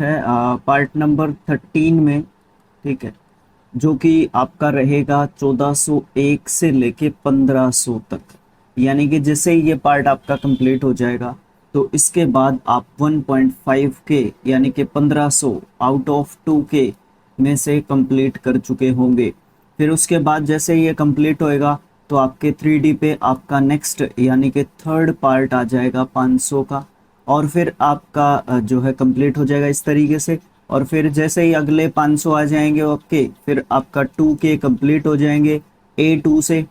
है part number 13 में। ठीक है, जो कि आपका रहेगा 1401 से लेके 1500 तक। यानी कि जैसे ही ये पार्ट आपका कंप्लीट हो जाएगा तो इसके बाद आप 1.5 के यानी कि 1500 आउट ऑफ 2 के में से कंप्लीट कर चुके होंगे। फिर उसके बाद जैसे ही ये कंप्लीट होएगा तो आपके 3D पे आपका नेक्स्ट यानी कि थर्ड पार्ट आ जाएगा 500 का। और फिर आपका जो है कंप्लीट हो जाएगा इस तरीके से। और फिर जैसे ही अगले 500 आ जाएंगे आपके, फिर आपका 2K कंप्लीट हो जाएंगे A2 से।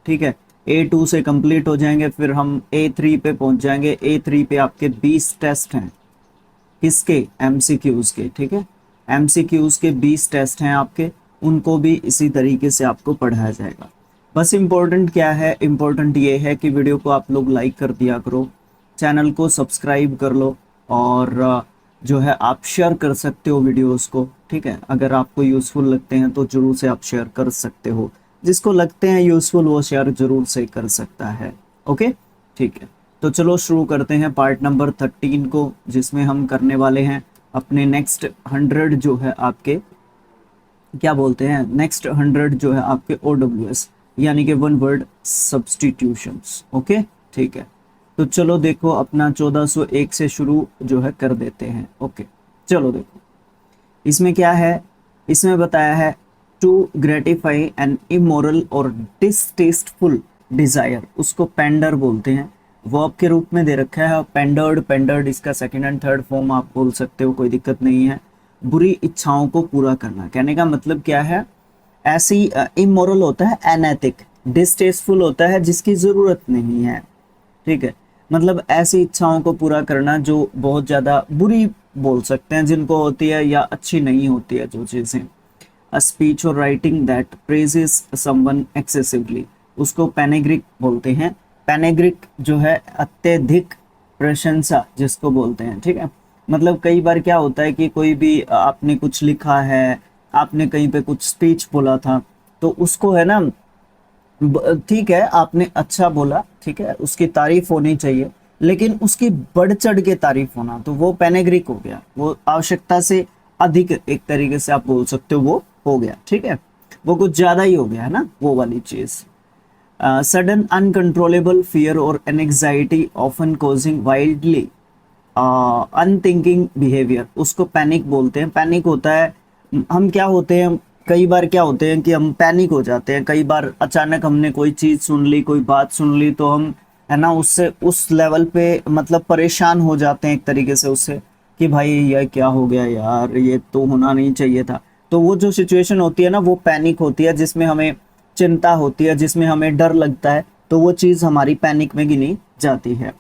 ठीक है, A2 से कंप्लीट हो जाएंगे, फिर हम A3 पे पहुंच जाएंगे। A3 पे आपके 20 टेस्ट हैं, किसके? MCQs के। ठीक है, MCQs के 20 टेस्ट हैं आपके, उनको भी इसी तरीके से आपको पढ़ाया जाएगा। बस इम्पोर्टेंट क्या है? इम्पोर्टेंट ये है कि वीडियो को आप लोग लाइक कर दिया करो, चैनल को सब्सक्राइब कर लो, और जो है आप शेयर कर सकते हो वीडियोस को। ठीक है, अगर आपको यूज़फुल लगते हैं तो जरूर से आप शेयर कर सकते हो। जिसको लगते हैं यूज़फुल वो शेयर जरूर से कर सकता है। ओके, ठीक है। तो चलो शुरू करते हैं पार्ट नंबर 13 को, जिसमें हम करने वाले हैं अपने नेक्स्ट 100 जो है आपके, क्या बोलते हैं, नेक्स्ट 100 जो है आपके OWS यानी कि वन वर्ड सब्सटीट्यूशंस। ओके, ठीक है। तो चलो देखो, अपना 1401 से शुरू जो है कर देते हैं। ओके, चलो देखो इसमें क्या है। इसमें बताया है टू ग्रेटिफाई एन इमोरल और डिसटेस्टफुल डिजायर, उसको पेंडर बोलते हैं। वर्ब के रूप में दे रखा है पेंडर्ड। पेंडर्ड इसका सेकंड एंड थर्ड फॉर्म आप बोल सकते हो, कोई दिक्कत नहीं है। बुरी इच्छाओं को पूरा करना, कहने का मतलब क्या है? ऐसी इमोरल होता है अनैतिक, डिसटेस्टफुल होता है जिसकी जरूरत नहीं है। ठीक है, मतलब ऐसी इच्छाओं को पूरा करना जो बहुत ज्यादा बुरी बोल सकते हैं जिनको होती है, या अच्छी नहीं होती है जो चीजें। अ स्पीच और writing that praises someone excessively, उसको पैनेग्रिक बोलते हैं। पैनेग्रिक जो है अत्यधिक प्रशंसा जिसको बोलते हैं। ठीक है, मतलब कई बार क्या होता है कि कोई भी आपने कुछ लिखा है, आपने कहीं पे कुछ स्पीच बोला था, तो उसको है ना, ठीक है आपने अच्छा बोला, ठीक है उसकी तारीफ होनी चाहिए, लेकिन उसकी बढ़ चढ़ के तारीफ होना तो वो पैनेग्रिक हो गया, वो आवश्यकता से अधिक एक तरीके से आप बोल सकते हो वो हो गया। ठीक है, वो कुछ ज्यादा ही हो गया है ना, वो वाली चीज। सडन अनकंट्रोलेबल फियर और anxiety often causing wildly unthinking behaviour, उसको पैनिक बोलते हैं। पैनिक होता है, हम क्या होते हैं, कई बार क्या होते हैं कि हम पैनिक हो जाते हैं। कई बार अचानक हमने कोई चीज सुन ली, कोई बात सुन ली, तो हम है ना उससे उस लेवल पे मतलब परेशान हो जाते हैं एक तरीके से उससे, कि भाई ये क्या हो गया यार, ये तो होना नहीं चाहिए था। तो वो जो सिचुएशन होती है ना, वो पैनिक होती है, जिसमें हमें चिंता होती है, जिसमें हमें डर लगता है, तो वो चीज हमारी पैनिक में गिनी जाती है।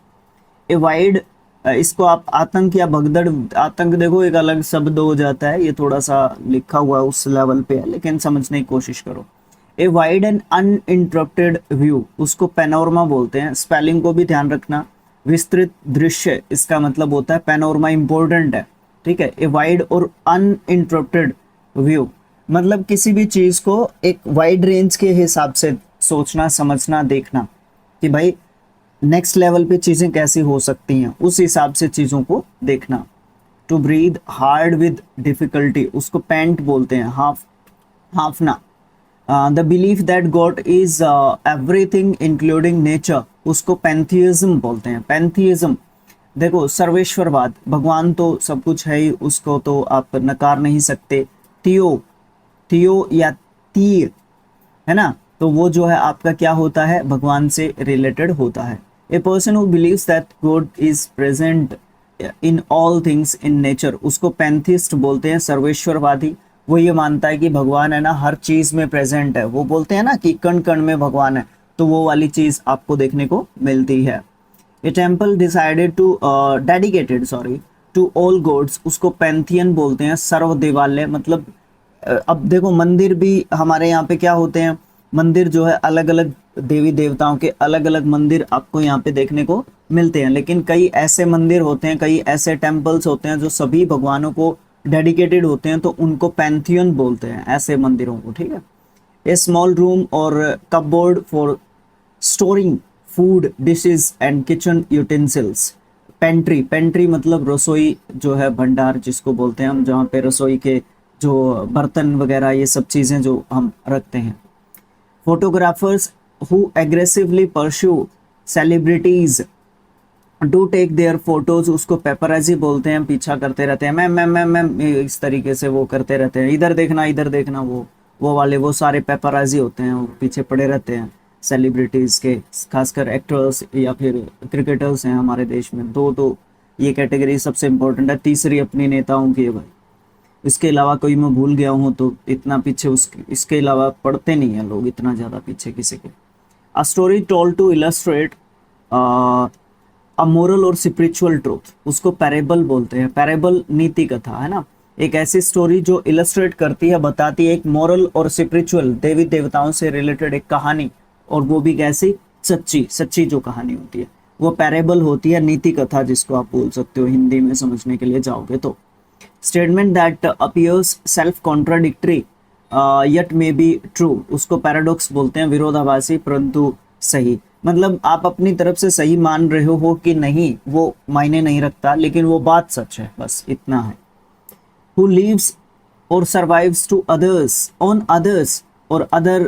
एवाइड, इसको आप आतंक या भगदड़, आतंक देखो एक अलग शब्द हो जाता है, ये थोड़ा सा लिखा हुआ है उस लेवल पे है, लेकिन समझने की कोशिश करो। A wide and uninterrupted view, उसको पैनोरमा बोलते हैं। स्पेलिंग को भी ध्यान रखना। विस्तृत दृश्य इसका मतलब होता है, पैनोरमा इंपॉर्टेंट है। ठीक है, ए वाइड और अनइंटरप्टेड व्यू मतलब किसी भी चीज को एक वाइड रेंज के हिसाब से सोचना, समझना, देखना कि भाई नेक्स्ट लेवल पे चीजें कैसी हो सकती हैं, उस हिसाब से चीजों को देखना। To breathe hard with difficulty, उसको पैंट बोलते हैं, हाफना। The belief that God is everything including nature, उसको पैंथियज्म बोलते हैं। पैंथियज्म देखो सर्वेश्वरवाद, भगवान तो सब कुछ है ही, उसको तो आप नकार नहीं सकते। थियो, थियो या तीर, है ना, तो वो जो है आपका क्या होता है, भगवान से रिलेटेड होता है। ए person who believes that God is present in all things in nature, उसको पैंथिस्ट बोलते हैं, सर्वेश्वरवादी। वो ये मानता है कि भगवान है ना हर चीज में प्रेजेंट है, वो बोलते हैं ना कि कण कण में भगवान है, तो वो वाली चीज आपको देखने को मिलती है। A temple decided to dedicated sorry to all gods, उसको पैंथियन बोलते हैं, सर्व देवालय। मतलब अब देखो मंदिर भी हमारे यहाँ पे क्या होते हैं, मंदिर जो है अलग अलग देवी देवताओं के अलग अलग मंदिर आपको यहाँ पे देखने को मिलते हैं, लेकिन कई ऐसे मंदिर होते हैं, कई ऐसे टेम्पल्स होते हैं जो सभी भगवानों को डेडिकेटेड होते हैं, तो उनको पैंथियन बोलते हैं ऐसे मंदिरों को। ठीक है, ए स्मॉल रूम और cupboard for storing food dishes and kitchen utensils, pantry, pantry मतलब रसोई जो है, भंडार जिसको बोलते हैं हम, जहाँ पे रसोई के जो बर्तन वगैरह ये सब चीज़ें जो हम रखते हैं। Photographers who aggressively pursue celebrities to take their photos, उसको पेपराजी बोलते हैं, पीछा करते रहते हैं, मैम इस तरीके से वो करते रहते हैं, इधर देखना, वो वाले वो सारे पेपराजी होते हैं, वो पीछे पड़े रहते हैं सेलिब्रिटीज के, खासकर एक्टर्स या फिर क्रिकेटर्स हैं हमारे देश में। दो तो ये कैटेगरी सबसे इम्पोर्टेंट है, तीसरी अपनी नेताओं की है भाई। इसके अलावा कोई मैं भूल गया हूँ तो इतना पीछे इसके अलावा पढ़ते नहीं हैं लोग इतना ज़्यादा पीछे किसी के। A story told to illustrate a moral or spiritual truth, उसको पैरेबल बोलते हैं। पैरेबल नीति कथा है ना, एक ऐसी स्टोरी जो इलस्ट्रेट करती है, बताती है एक मोरल और स्पिरिचुअल देवी देवताओं से रिलेटेड एक कहानी, और वो भी कैसी, सच्ची जो कहानी होती है वो पैरेबल होती है, नीति कथा जिसको आप बोल सकते हो हिंदी में समझने के लिए जाओगे तो। Statement that appears self contradictory yet may be true, उसको पैराडॉक्स बोलते हैं, विरोधाभासी परंतु सही। मतलब आप अपनी तरफ से सही मान रहे हो कि नहीं वो मायने नहीं रखता, लेकिन वो बात सच है, बस इतना है। Who lives or survives to others on others और other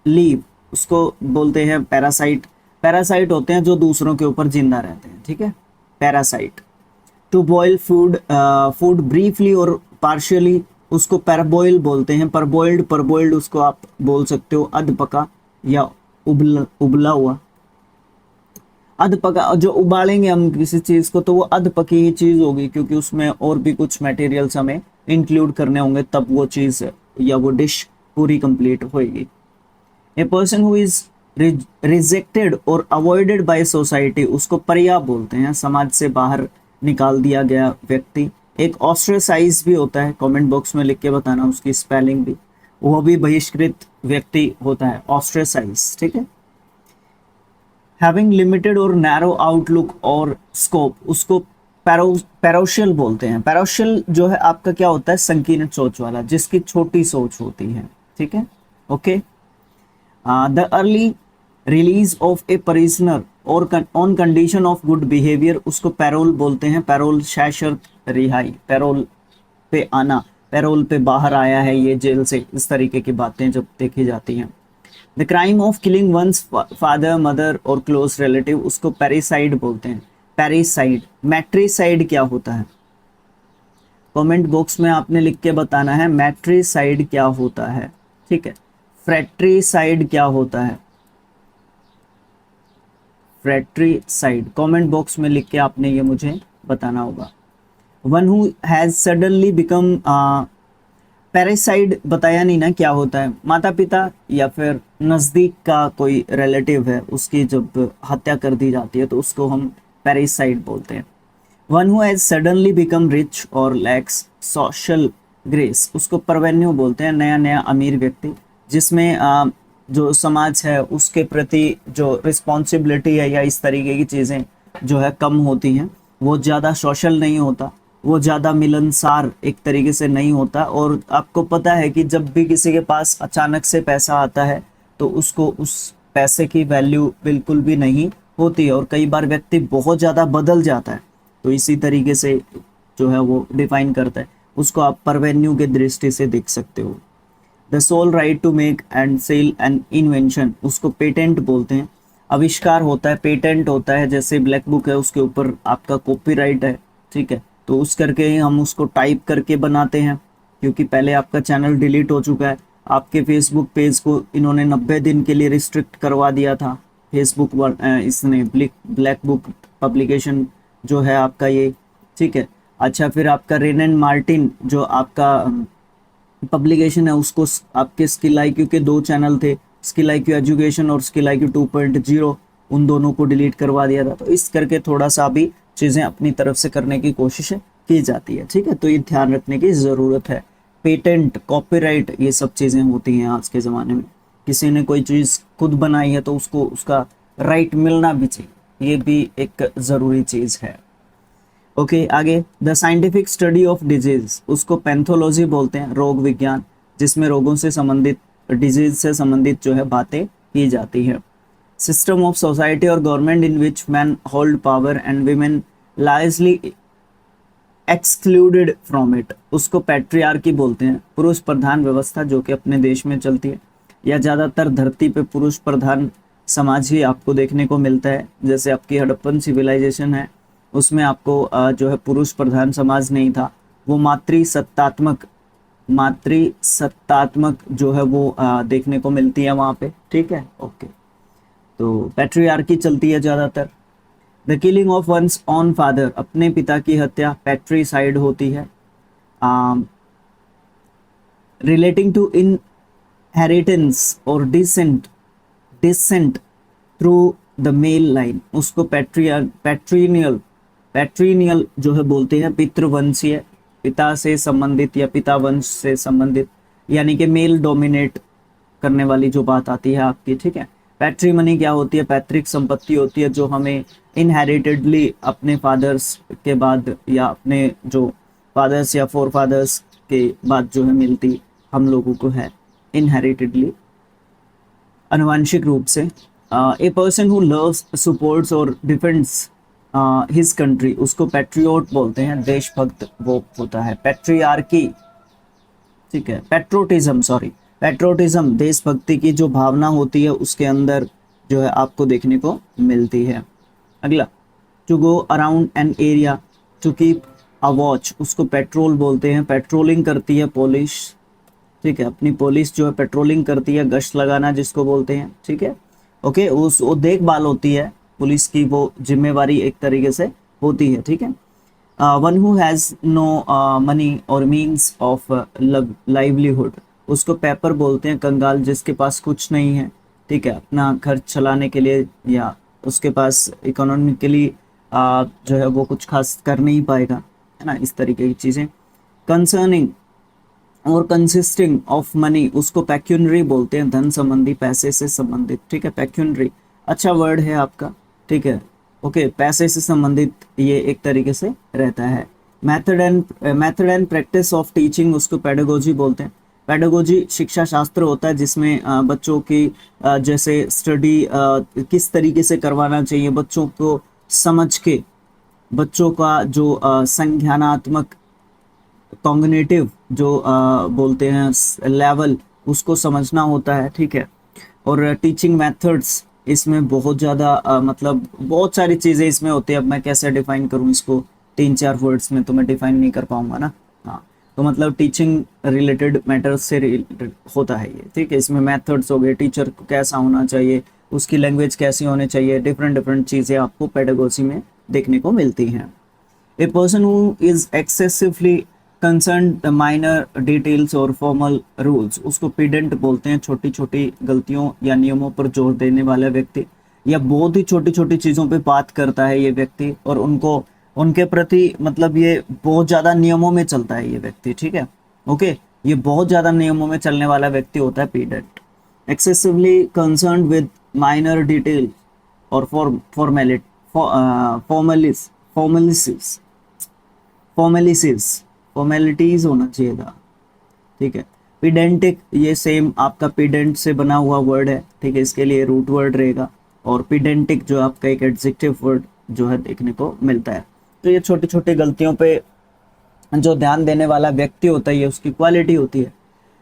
live, उसको बोलते हैं पैरासाइट। पैरासाइट होते हैं जो दूसरों के ऊपर जिंदा रहते हैं, ठीक है, parasite. To boil food briefly or partially, उसको पैराबॉयल बोलते हैं। परबॉइल्ड उसको आप बोल सकते हो अध पका या उबला हुआ। अध पका, जो उबालेंगे हम किसी चीज को तो वो अध पकी ही चीज होगी, क्योंकि उसमें और भी कुछ मटेरियल्स हमें इंक्लूड करने होंगे, तब वो चीज या वो डिश पूरी कंप्लीट होएगी। ए पर्सन हु इज रिजेक्टेड और अवॉइडेड बाय सोसाइटी, उसको परिया बोलते हैं, समाज से बाहर निकाल दिया गया व्यक्ति। एक ऑस्ट्रेसाइज भी होता है, कमेंट बॉक्स में लिख के बताना उसकी स्पेलिंग भी, वो भी बहिष्कृत व्यक्ति होता है, ऑस्ट्रेसाइज, ठीक है। हैविंग लिमिटेड और नैरो आउटलुक और स्कोप, उसको पैरोशियल बोलते हैं। पैरोशियल जो है आपका क्या होता है, संकीर्ण सोच वाला, जिसकी छोटी सोच होती है, ठीक है, okay. The early release of a prisoner और on condition of good behaviour, उसको पैरोल बोलते हैं। पैरोल सशर्त रिहाई, पैरोल पे आना, पैरोल पे बाहर आया है ये जेल से, इस तरीके की बातें जब देखी जाती हैं। The crime of killing once father mother और क्लोज रिलेटिव, उसको पैरिसाइड बोलते हैं। पैरिसाइड। मैट्रिसाइड क्या होता है, कमेंट बॉक्स में आपने लिख के बताना है मैट्रिसाइड क्या होता है, ठीक है। फ्रैट्रिसाइड क्या होता है, फ्रैट्रिसाइड कमेंट बॉक्स में लिख के आपने ये मुझे बताना होगा। One who has suddenly become, parasite बताया नहीं ना क्या होता है, माता पिता या फिर नज़दीक का कोई रिलेटिव है उसकी जब हत्या कर दी जाती है तो उसको हम पैरासाइड बोलते हैं। One who has suddenly become rich और लैक्स सोशल ग्रेस, उसको परवेन्यू बोलते हैं, नया अमीर व्यक्ति जिसमें जो समाज है उसके प्रति जो रिस्पॉन्सिबिलिटी है या इस तरीके की चीज़ें जो है कम होती हैं, वो ज़्यादा सोशल नहीं होता, वो ज़्यादा मिलनसार एक तरीके से नहीं होता। और आपको पता है कि जब भी किसी के पास अचानक से पैसा आता है तो उसको उस पैसे की वैल्यू बिल्कुल भी नहीं होती है, और कई बार व्यक्ति बहुत ज़्यादा बदल जाता है, तो इसी तरीके से जो है वो डिफाइन करता है, उसको आप परवेन्यू के दृष्टि से देख सकते हो। The sole right to make and sell an invention, उसको पेटेंट बोलते हैं। आविष्कार होता है, पेटेंट होता है, जैसे ब्लैक बुक है उसके ऊपर आपका कॉपीराइट है, ठीक है, तो उस करके ही हम उसको टाइप करके बनाते हैं, क्योंकि पहले आपका चैनल डिलीट हो चुका है, आपके फेसबुक पेज को इन्होंने 90 दिन के लिए रिस्ट्रिक्ट करवा दिया था फेसबुक इसने ब्लैक बुक पब्लिकेशन जो है आपका ये, ठीक है। अच्छा, फिर आपका रेन एंड मार्टिन जो आपका पब्लिकेशन है, उसको आपके स्किल IQ के 2 चैनल थे, स्किल IQ एजुकेशन और स्किल IQ 2.0, उन दोनों को डिलीट करवा दिया था। तो इस करके थोड़ा सा भी चीज़ें अपनी तरफ से करने की कोशिश की जाती है, ठीक है, तो ये ध्यान रखने की ज़रूरत है। पेटेंट, कॉपीराइट, ये सब चीज़ें होती हैं आज के ज़माने में। किसी ने कोई चीज़ खुद बनाई है तो उसको उसका राइट मिलना भी चाहिए, ये भी एक ज़रूरी चीज़ है। ओके, आगे। The scientific study of disease, उसको पैथोलॉजी बोलते हैं, रोग विज्ञान, जिसमें रोगों से संबंधित, डिजीज से संबंधित जो है बातें की जाती है। सिस्टम ऑफ सोसाइटी और government in which man hold power and women largely excluded from it, उसको पैट्रियार्की बोलते हैं, पुरुष प्रधान व्यवस्था जो कि अपने देश में चलती है, या ज़्यादातर धरती पे पुरुष प्रधान समाज ही आपको देखने को मिलता है। जैसे आपकी हड़प्पन सिविलाइजेशन है, उसमें आपको जो है पुरुष प्रधान समाज नहीं था, वो मातृसत्तात्मक जो है वो देखने को मिलती है वहाँ पे, ठीक है। ओके, तो पैट्रियार्की चलती है ज़्यादातर। The killing of one's own father, अपने पिता की हत्या पैट्रीसाइड होती है। Relating to inheritance or descent through the male line, उसको पैट्रीनियल जो है बोलते हैं, पितृवंशीय, पिता से संबंधित या पिता वंश से संबंधित, यानी कि मेल डोमिनेट करने वाली जो बात आती है आपकी, ठीक है। पैट्रीमनी क्या होती है? पैतृक संपत्ति होती है जो हमें इनहेरिटेडली अपने फादर्स के बाद या अपने जो फादर्स या फोर फादर्स के बाद जो है मिलती हम लोगों को है इनहेरिटेडली, आनुवंशिक रूप से। ए पर्सन हु लव्स, सपोर्ट्स और डिफेंड्स हिज कंट्री, उसको पैट्रियोट बोलते हैं, देशभक्त वो होता है। पैट्रियार्की, ठीक है, पैट्रोटिज्म देशभक्ति की जो भावना होती है उसके अंदर जो है आपको देखने को मिलती है। अगला, to go around an area to keep a watch, उसको पेट्रोल बोलते हैं, पेट्रोलिंग करती है पुलिस, ठीक है, अपनी पुलिस जो है पेट्रोलिंग करती है, गश्त लगाना जिसको बोलते हैं, ठीक है। ओके, वो देखभाल होती है पुलिस की, वो जिम्मेवारी एक तरीके से होती है, ठीक है। One who has no money or means of livelihood, उसको पेपर बोलते हैं, कंगाल जिसके पास कुछ नहीं है, ठीक है, अपना खर्च चलाने के लिए या उसके पास इकोनॉमिकली जो है वो कुछ खास कर नहीं पाएगा, है ना, इस तरीके की चीज़ें। कंसर्निंग और कंसिस्टिंग ऑफ मनी, उसको पैक्यूनरी बोलते हैं, धन संबंधी, पैसे से संबंधित, ठीक है। पैक्यूनरी अच्छा वर्ड है आपका, ठीक है। ओके, पैसे से संबंधित ये एक तरीके से रहता है। Method and practice of teaching, उसको पेडागोजी बोलते हैं। पेडागोजी शिक्षा शास्त्र होता है जिसमें बच्चों की जैसे स्टडी किस तरीके से करवाना चाहिए, बच्चों को समझ के, बच्चों का जो संज्ञानात्मक कॉग्निटिव जो बोलते हैं लेवल, उसको समझना होता है, ठीक है। और टीचिंग मेथड्स इसमें बहुत ज़्यादा मतलब बहुत सारी चीज़ें इसमें होती है। अब मैं कैसे डिफाइन करूँ इसको 3-4 वर्ड्स में, तो मैं डिफाइन नहीं कर पाऊंगा ना। हाँ, तो मतलब टीचिंग रिलेटेड मैटर्स से रिलेटेड होता है ये, ठीक है। इसमें मेथड्स हो गए, टीचर को कैसा होना चाहिए, उसकी लैंग्वेज कैसी होनी चाहिए, डिफरेंट चीज़ें आपको पेडागोजी में देखने को मिलती हैं। ए person who is excessively concern minor details और फॉर्मल रूल्स, उसको पीडेंट बोलते हैं, छोटी छोटी गलतियों या नियमों पर जोर देने वाला व्यक्ति, या बहुत ही छोटी छोटी चीज़ों पे बात करता है ये व्यक्ति, और उनको उनके प्रति मतलब ये बहुत ज़्यादा नियमों में चलता है ये व्यक्ति, ठीक है। ओके, ये बहुत ज़्यादा नियमों में चलने वाला व्यक्ति होता है pedant. Excessively concern with minor detail और फॉर्मेलिटीज होना चाहिए था, ठीक है। पीडेंटिक, ये सेम आपका पीडेंट से बना हुआ वर्ड है, ठीक है, इसके लिए रूट वर्ड रहेगा। और पीडेंटिक जो आपका एक एडजेक्टिव वर्ड जो है देखने को मिलता है। तो ये छोटी छोटी गलतियों पे जो ध्यान देने वाला व्यक्ति होता है, ये उसकी क्वालिटी होती है।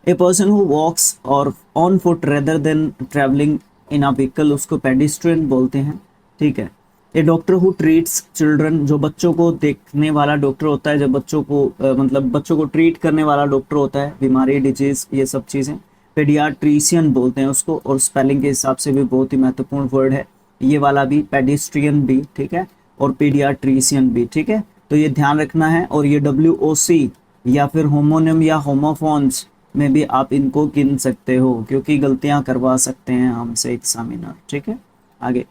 ए पर्सन हु वॉक्स और on foot rather than travelling in a vehicle, उसको पेडिस्ट्रियन बोलते हैं, ठीक है। ए डॉक्टर हु ट्रीट्स चिल्ड्रन, जो बच्चों को देखने वाला डॉक्टर होता है, जब बच्चों को मतलब बच्चों को ट्रीट करने वाला डॉक्टर होता है, बीमारी, डिजीज, ये सब चीज़ें। पेडियाट्रिशियन बोलते हैं उसको, और स्पेलिंग के हिसाब से भी बहुत ही महत्वपूर्ण वर्ड है ये वाला भी, पेडिस्ट्रियन भी, ठीक है, और पीडियाट्रिशियन भी, ठीक है। तो ये ध्यान रखना है। और ये WOC या फिर होमोनिम या होमोफोन्स में भी आप इनको गिन सकते हो, क्योंकि गलतियां करवा सकते हैं हमसे एग्जामिनर, ठीक है। आगे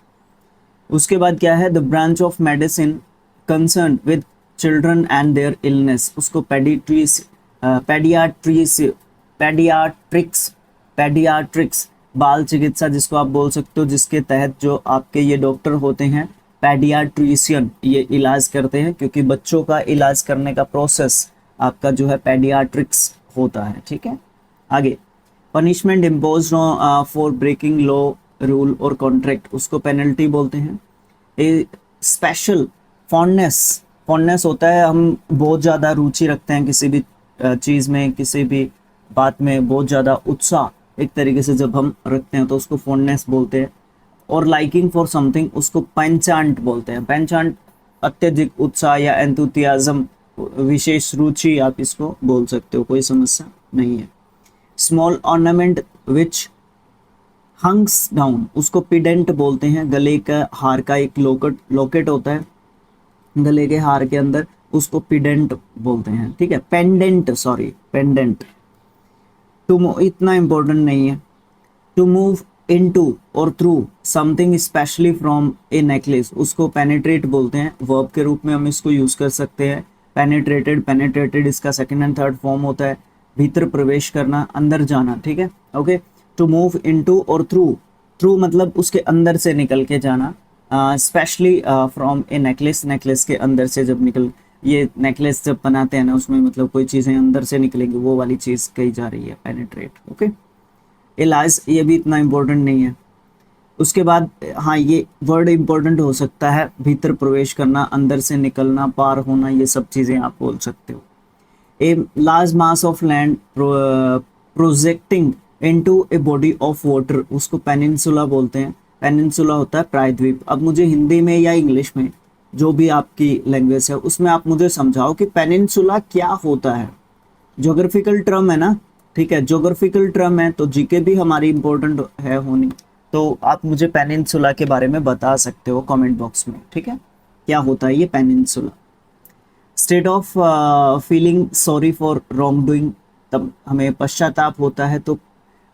उसके बाद क्या है, the branch of medicine concern with children and their illness, उसको पेडियाट्रिक्स बाल चिकित्सा जिसको आप बोल सकते हो, जिसके तहत जो आपके ये डॉक्टर होते हैं पेडियाट्रिशियन, ये इलाज करते हैं, क्योंकि बच्चों का इलाज करने का प्रोसेस आपका जो है पेडियाट्रिक्स होता है, ठीक है। आगे punishment imposed for breaking law, rule or contract, उसको पेनल्टी बोलते हैं। ए स्पेशल फॉन्डनेस, फॉन्डनेस होता है हम बहुत ज़्यादा रुचि रखते हैं किसी भी चीज़ में, किसी भी बात में बहुत ज़्यादा उत्साह एक तरीके से जब हम रखते हैं तो उसको फॉन्डनेस बोलते हैं। और लाइकिंग फॉर समथिंग उसको पेंचांट बोलते हैं। पेंचांट अत्यधिक उत्साह या एंथुसियाज्म, विशेष रुचि आप इसको बोल सकते हो, कोई समस्या नहीं है। स्मॉल ऑर्नामेंट विच हंग्स डाउन उसको पिडेंट बोलते हैं। गले का हार का एक लॉकेट होता है गले के हार के अंदर, उसको पिडेंट बोलते हैं, ठीक है। Pendant, sorry pendant. टू इतना इंपॉर्टेंट नहीं है। टू मूव इनटू और through something specially from A necklace उसको पेनिट्रेट बोलते हैं। वर्ब के रूप में हम इसको यूज कर सकते हैं। पेनिट्रेटेड, पेनिट्रेटेड इसका सेकंड एंड थर्ड फॉर्म होता है। भीतर प्रवेश करना, अंदर जाना, ठीक है, ओके। टू मूव इनटू और थ्रू, थ्रू मतलब उसके अंदर से निकल के जाना। Specially from A necklace, necklace के अंदर से जब निकल, ये नेकलेस जब बनाते हैं ना उसमें मतलब कोई चीज़ें अंदर से निकलेंगी, वो वाली चीज़ कही जा रही है पेनिट्रेट, ओके। इलाज, ये भी इतना इम्पोर्टेंट नहीं है। उसके बाद हाँ, ये वर्ड इम्पोर्टेंट हो सकता है, भीतर प्रवेश करना, अंदर से निकलना, पार होना, ये सब चीज़ें आप बोल सकते हो। A large mass of land projecting into a body of water उसको पेनिनसुला बोलते हैं। पेनिनसुला होता है प्रायद्वीप। अब मुझे हिंदी में या इंग्लिश में, जो भी आपकी लैंग्वेज है उसमें आप मुझे समझाओ कि पेनिनसुला क्या होता है। ज्योग्राफिकल टर्म है ना, ठीक है, ज्योग्राफिकल टर्म है तो जीके भी हमारी इंपॉर्टेंट है होनी, तो आप मुझे पेनिनसुला के बारे में बता सकते हो कमेंट बॉक्स में, ठीक है। क्या होता है ये peninsula. State of feeling sorry for wrong doing, तब हमें पश्चाताप होता है तो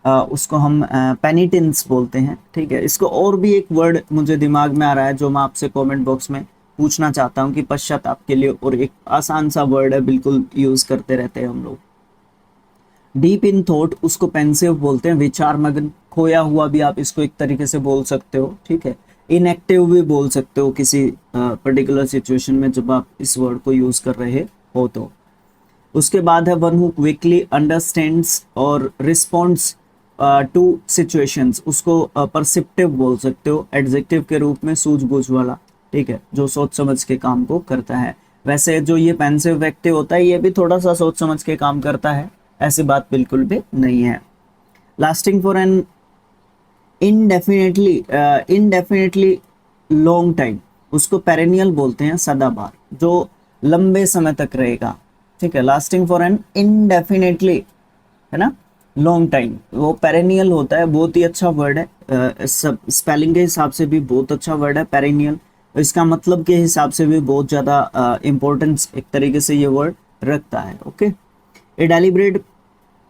उसको हम पेनिटेंस बोलते हैं, ठीक है। इसको और भी एक वर्ड मुझे दिमाग में आ रहा है जो मैं आपसे कमेंट बॉक्स में पूछना चाहता हूँ कि पश्चाताप के लिए, और एक आसान सा वर्ड है, बिल्कुल यूज करते रहते हैं हम लोग। डीप इन थॉट उसको पेंसिव बोलते हैं, विचार मग्न, खोया हुआ भी आप इसको एक तरीके से बोल सकते हो, ठीक है। इनएक्टिव भी बोल सकते हो किसी पर्टिकुलर सिचुएशन में जब आप इस वर्ड को यूज कर रहे हो तो। उसके बाद है वन हु क्विकली अंडरस्टैंड्स और रिस्पॉन्ड्स टू सिचुएशंस उसको परसिप्टिव बोल सकते हो, एडजेक्टिव के रूप में, सूझबूझ वाला, ठीक है, जो सोच समझ के काम को करता है। वैसे जो ये पेंसिव व्यक्ति होता है ये भी थोड़ा सा सोच समझ के काम करता है, ऐसी बात बिल्कुल भी नहीं है। Lasting for an indefinitely long time उसको पेरेनियल बोलते हैं, सदाबहार, जो लंबे समय तक रहेगा, ठीक है। लास्टिंग फॉर एन इनडेफिनेटली, है ना, लॉन्ग टाइम, वो पेरेनियल होता है। बहुत ही अच्छा वर्ड है, सब स्पेलिंग के हिसाब से भी बहुत अच्छा वर्ड है पेरेनियल। इसका मतलब के हिसाब से भी बहुत ज़्यादा इंपॉर्टेंस एक तरीके से ये वर्ड रखता है, okay. A deliberate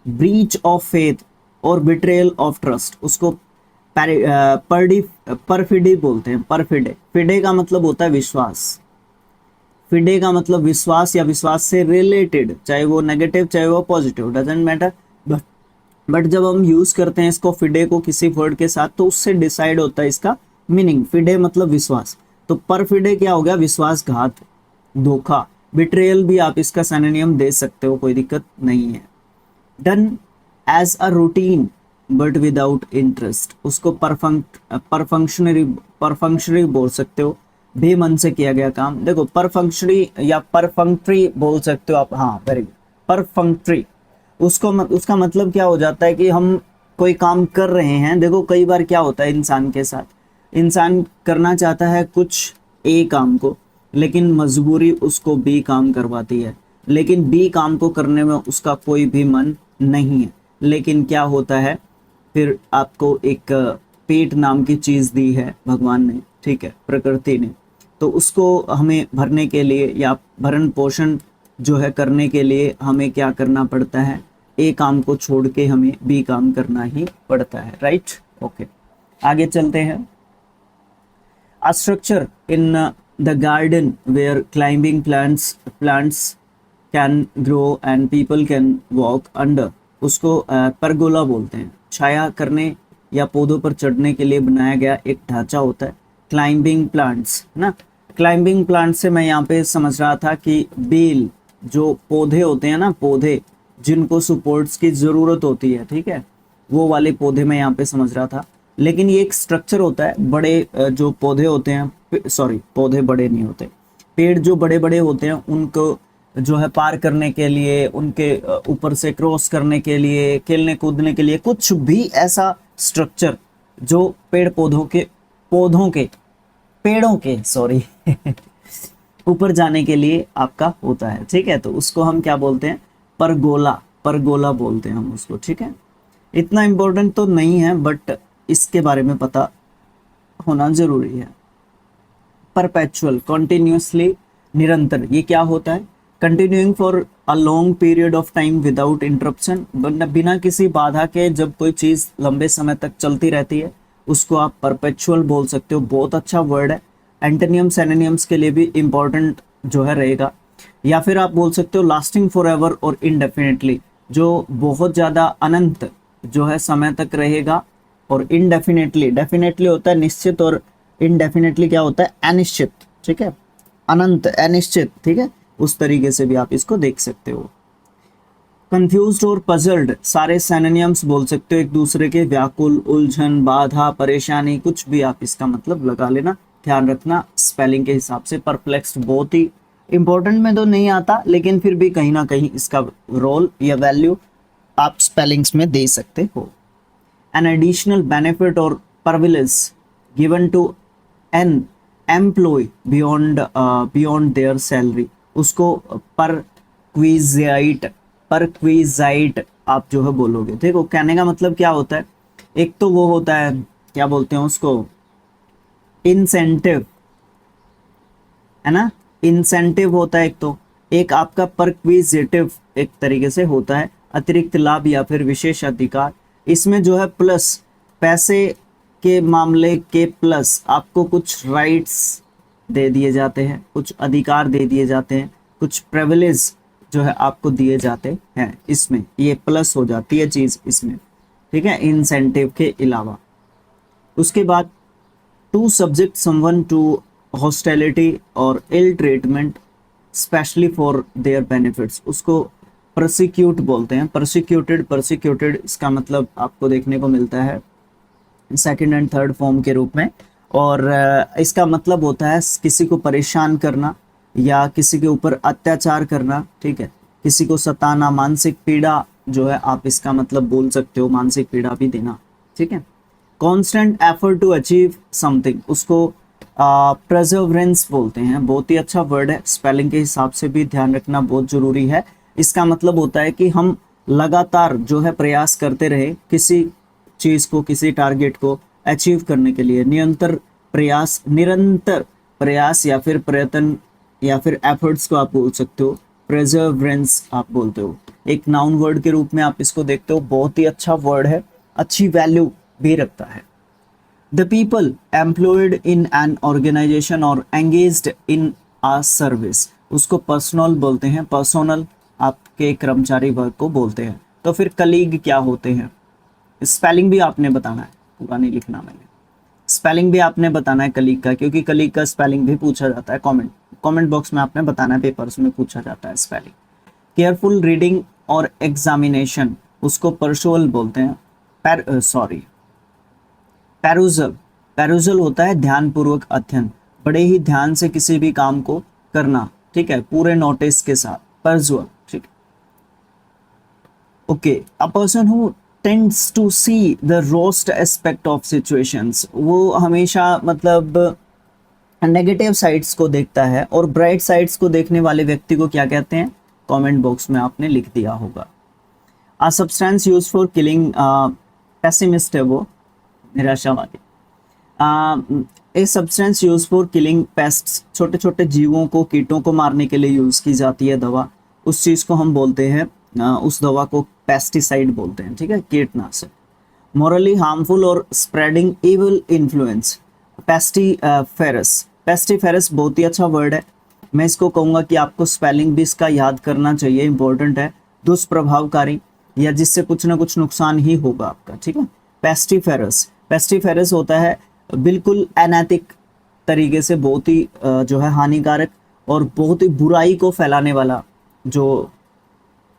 breach of faith और बिट्रेयल ऑफ ट्रस्ट उसको परफिडी बोलते हैं। परफिडे, फिडे का मतलब होता है विश्वास, फिडे का मतलब विश्वास या विश्वास से रिलेटेड, चाहे वो नेगेटिव चाहे वो पॉजिटिव, डजेंट मैटर, बट जब हम यूज करते हैं इसको फिडे को किसी वर्ड के साथ तो उससे डिसाइड होता है इसका मीनिंग। फिडे मतलब विश्वास, तो परफिडे क्या हो गया, विश्वासघात, धोखा। बिट्रेयल भी आप इसका सिनोनिम दे सकते हो, कोई दिक्कत नहीं है। Done as a routine but without interest उसको परफंक्शनरी बोल सकते हो, बेमन से किया गया काम। देखो परफंक्शनरी या परफंक्ट्री बोल सकते हो आप, हाँ वेरी गुड, परफंक्ट्री उसका मतलब क्या हो जाता है कि हम कोई काम कर रहे हैं। देखो कई बार क्या होता है इंसान के साथ, इंसान करना चाहता है कुछ ए काम को, लेकिन मजबूरी उसको बी काम करवाती है, लेकिन बी काम को करने में उसका कोई भी मन नहीं है। लेकिन क्या होता है, फिर आपको एक पेट नाम की चीज़ दी है भगवान ने, ठीक है, प्रकृति ने, तो उसको हमें भरने के लिए या भरण पोषण जो है करने के लिए हमें क्या करना पड़ता है, ए काम को छोड़ के हमें बी काम करना ही पड़ता है, राइट, ओके। आगे चलते हैं। A structure in the garden where climbing plants can grow and people can walk under उसको परगोला बोलते हैं। छाया करने या पौधों पर चढ़ने के लिए बनाया गया एक ढांचा होता है, क्लाइंबिंग प्लांट्स, है ना। क्लाइंबिंग प्लांट से मैं यहाँ पे समझ रहा था कि बेल, जो पौधे होते हैं ना, पौधे जिनको सपोर्ट्स की ज़रूरत होती है, ठीक है, वो वाले पौधे मैं यहाँ पे समझ रहा था। लेकिन ये एक स्ट्रक्चर होता है, बड़े जो पौधे होते हैं, सॉरी पौधे बड़े नहीं होते, पेड़ जो बड़े बड़े होते हैं उनको जो है पार करने के लिए, उनके ऊपर से क्रॉस करने के लिए, खेलने कूदने के लिए, कुछ भी ऐसा स्ट्रक्चर जो पेड़ पौधों के पेड़ों के सॉरी ऊपर जाने के लिए आपका होता है, ठीक है। तो उसको हम क्या बोलते हैं, परगोला, परगोला बोलते हैं हम उसको, ठीक है। इतना इम्पोर्टेंट तो नहीं है बट इसके बारे में पता होना जरूरी है। परपेचुअल, कंटिन्यूसली, निरंतर, ये क्या होता है, continuing for a long period of time without interruption, बिना किसी बाधा के जब कोई चीज लंबे समय तक चलती रहती है उसको आप परपेचुअल बोल सकते हो। बहुत अच्छा वर्ड है, एंटोनियम सिनोनिम्स के लिए भी इंपॉर्टेंट जो है रहेगा। या फिर आप बोल सकते हो लास्टिंग फॉर एवर और इनडेफिनेटली, जो बहुत ज्यादा अनंत जो है समय तक रहेगा, और इनडेफिनेटली, डेफिनेटली होता है निश्चित और इनडेफिनेटली क्या होता है, अनिश्चित, ठीक है, अनंत, अनिश्चित, ठीक है। उस तरीके से भी आप इसको देख सकते हो। कंफ्यूज्ड और पजल्ड, सारे सिनोनिम्स बोल सकते हो एक दूसरे के, व्याकुल, उलझन, बाधा, परेशानी, कुछ भी आप इसका मतलब लगा लेना, ध्यान रखना स्पेलिंग के हिसाब से। परप्लेक्स्ड बहुत ही इंपॉर्टेंट में तो नहीं आता, लेकिन फिर भी कहीं ना कहीं इसका रोल या वैल्यू आप स्पेलिंग्स में दे सकते हो। एन एडिशनल बेनिफिट और privilege given to an employee beyond their salary, उसको परक्विजाइट आप जो है बोलोगे। देखो कहने का मतलब क्या होता है, एक तो वो होता है क्या बोलते हैं उसको, इंसेंटिव, है ना, इंसेंटिव होता है एक तो, एक आपका परक्विजिटिव एक तरीके से होता है अतिरिक्त लाभ या फिर विशेष अधिकार। इसमें जो है प्लस पैसे के मामले के प्लस आपको कुछ राइट्स दे दिए जाते हैं, कुछ अधिकार दे दिए जाते हैं, कुछ प्रिविलेज जो है आपको दिए जाते हैं, इसमें ये प्लस हो जाती है चीज इसमें, ठीक है, इंसेंटिव के अलावा। उसके बाद to subject someone to hostility और ill treatment specially for their benefits, उसको प्रोसिक्यूट बोलते हैं, परसिक्यूटेड इसका मतलब आपको देखने को मिलता है सेकंड एंड थर्ड फॉर्म के रूप में, और इसका मतलब होता है किसी को परेशान करना या किसी के ऊपर अत्याचार करना, ठीक है, किसी को सताना, मानसिक पीड़ा जो है आप इसका मतलब बोल सकते हो, मानसिक पीड़ा भी देना, ठीक है। Constant effort to achieve something, उसको परसेवरेंस बोलते हैं, बहुत ही अच्छा वर्ड है, स्पेलिंग के हिसाब से भी ध्यान रखना बहुत जरूरी है। इसका मतलब होता है कि हम लगातार जो है प्रयास करते रहे किसी चीज को, किसी टारगेट को अचीव करने के लिए, निरंतर प्रयास या फिर प्रयत्न या फिर एफर्ट्स को आप बोल सकते हो, प्रेजर्वेंस आप बोलते हो। एक नाउन वर्ड के रूप में आप इसको देखते हो, बहुत ही अच्छा वर्ड है, अच्छी वैल्यू भी रखता है। The people employed in an organization or engaged in a service, उसको पर्सनल बोलते हैं, पर्सोनल आपके कर्मचारी वर्ग को बोलते हैं। तो फिर कलीग क्या होते हैं, स्पेलिंग भी आपने बताना है, पूरा नहीं लिखना मैंने, स्पेलिंग भी आपने बताना है कलीग का, क्योंकि कलीग का स्पेलिंग भी पूछा जाता है, कमेंट बॉक्स में आपने बताना है, पेपर्स में पूछा जाता है स्पेलिंग। केयरफुल रीडिंग और एग्जामिनेशन, उसको परसुअल बोलते हैं, पैरूजल होता है ध्यानपूर्वक अध्ययन, बड़े ही ध्यान से किसी भी काम को करना, ठीक है, पूरे नोटिस के साथ, परसुअल, ठीक है। Okay, a person who tends to see the worst aspect of situations, वो हमेशा मतलब नेगेटिव साइड्स को देखता है, और ब्राइट साइड्स को देखने वाले व्यक्ति को क्या कहते हैं, कमेंट बॉक्स में आपने लिख दिया होगा। A substance use for killing, pessimist है वो, निराशावादी। A substance use for killing pests, छोटे छोटे जीवों को, कीटों को मारने के लिए यूज की जाती है दवा, उस चीज को हम बोलते हैं, उस दवा को पेस्टिसाइड बोलते हैं, ठीक है, कीटनाशक। मोरली हार्मफुल और स्प्रेडिंग इविल इन्फ्लुएंस, पेस्टिफेरस बहुत ही अच्छा वर्ड है, मैं इसको कहूंगा कि आपको स्पेलिंग भी इसका याद करना चाहिए, इंपॉर्टेंट है, दुष्प्रभावकारी या जिससे कुछ ना कुछ नुकसान ही होगा आपका, ठीक है। पेस्टिफेरस होता है बिल्कुल अनैतिक तरीके से, बहुत ही जो है हानिकारक और बहुत ही बुराई को फैलाने वाला, जो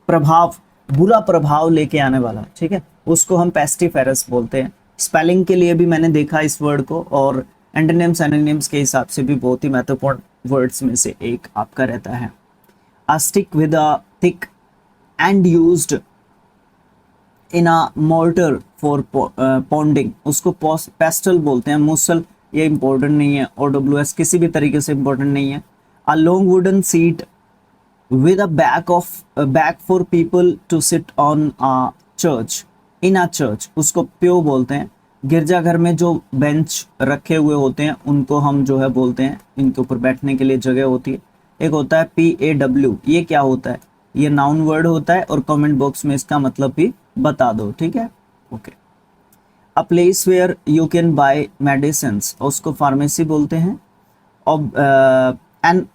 प्रभाव, बुरा प्रभाव लेके आने वाला, ठीक है, उसको हम पेस्टिफेरस बोलते हैं। स्पेलिंग के लिए भी मैंने देखा इस वर्ड को, और एंटोनिम्स एंटोनिम्स के हिसाब से भी बहुत ही महत्वपूर्ण वर्ड्स में से एक आपका रहता है। A stick with a thick and used in a mortar for pounding, उसको पेस्टल बोलते हैं। मूसल ये इंपॉर्टेंट नहीं है, और OWS किसी भी तरीके से इंपॉर्टेंट नहीं है। A long wooden seat with a back for people to sit on a church in a church, उसको प्यो बोलते हैं। गिरजाघर में जो बेंच रखे हुए होते हैं उनको हम जो है बोलते हैं, इनके ऊपर बैठने के लिए जगह होती है। एक होता है PAW, ये क्या होता है? ये नाउन वर्ड होता है, और कमेंट बॉक्स में इसका मतलब भी बता दो, ठीक है। Okay. A place where you can buy medicines, उसको फार्मेसी बोलते हैं। एन